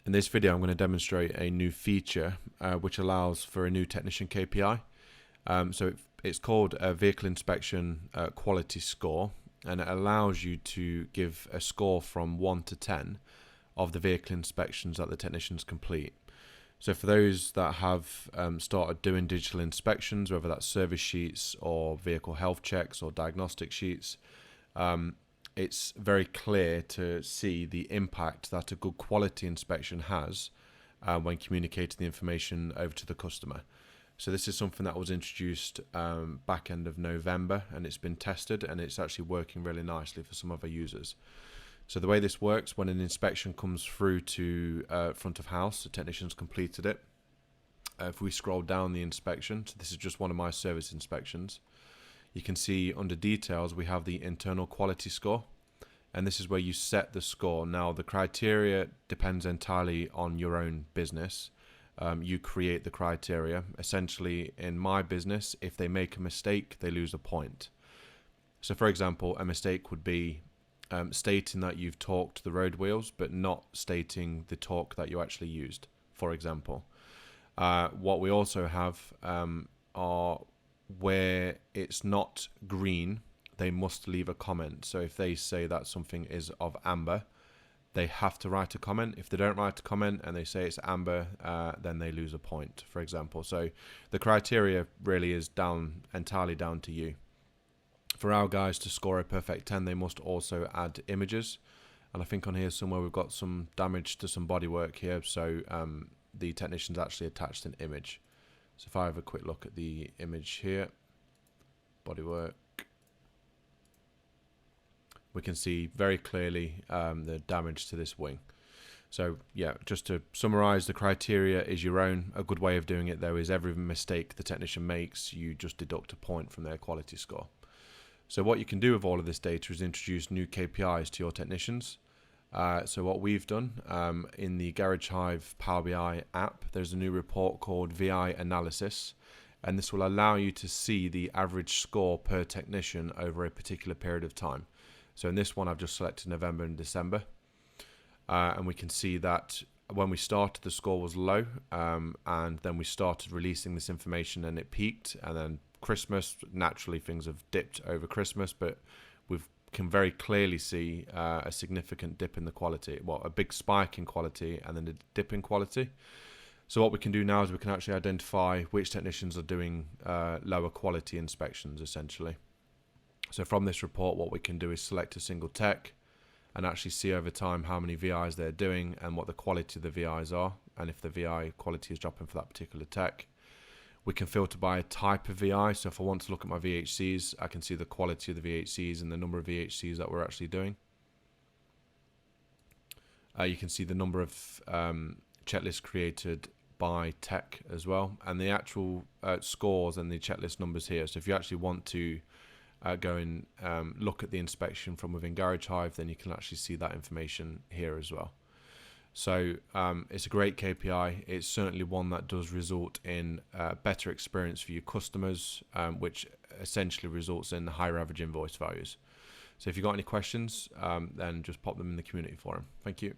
In this video, I'm going to demonstrate a new feature which allows for a new technician KPI. It's called a vehicle inspection quality score, and it allows you to give a score from 1 to 10 of the vehicle inspections that the technicians complete. So for those that have started doing digital inspections, whether that's service sheets or vehicle health checks or diagnostic sheets, it's very clear to see the impact that a good quality inspection has when communicating the information over to the customer. So this is something that was introduced back end of November, and it's been tested, and it's actually working really nicely for some of our users. So the way this works, when an inspection comes through to front of house, the technician's completed it. If we scroll down the inspection, so this is just one of my service inspections, you can see under details we have the internal quality score, and this is where you set the score. Now the criteria depends entirely on your own business. You create the criteria. Essentially, in my business, if they make a mistake, they lose a point. So for example, a mistake would be stating that you've torqued the road wheels but not stating the torque that you actually used, for example. What we also have are where it's not green, they must leave a comment. So if they say that something is of amber, they have to write a comment. If they don't write a comment and they say it's amber, then they lose a point, for example. So the criteria really is entirely down to you. For our guys to score a perfect 10, they must also add images. And I think on here somewhere we've got some damage to some bodywork here. So the technician's actually attached an image. So if I have a quick look at the image here, bodywork, we can see very clearly the damage to this wing. So yeah, just to summarize, the criteria is your own. A good way of doing it though is every mistake the technician makes, you just deduct a point from their quality score. So what you can do with all of this data is introduce new KPIs to your technicians. So what we've done in the Hive Power BI app, there's a new report called VI Analysis, and this will allow you to see the average score per technician over a particular period of time. So in this one, I've just selected November and December, and we can see that when we started, the score was low, and then we started releasing this information and it peaked, and then Christmas, naturally things have dipped over Christmas, but we can very clearly see a significant dip in the quality, well, a big spike in quality and then a dip in quality. So what we can do now is we can actually identify which technicians are doing lower quality inspections, essentially. So from this report, what we can do is select a single tech and actually see over time how many VIs they're doing and what the quality of the VIs are, and if the VI quality is dropping for that particular tech. We can filter by a type of VI, so if I want to look at my VHCs, I can see the quality of the VHCs and the number of VHCs that we're actually doing. You can see the number of checklists created by tech as well, and the actual scores and the checklist numbers here. So if you actually want to go and look at the inspection from within Hive, then you can actually see that information here as well. So it's a great KPI. It's certainly one that does result in a better experience for your customers, which essentially results in higher average invoice values. So if you've got any questions, then just pop them in the community forum. Thank you.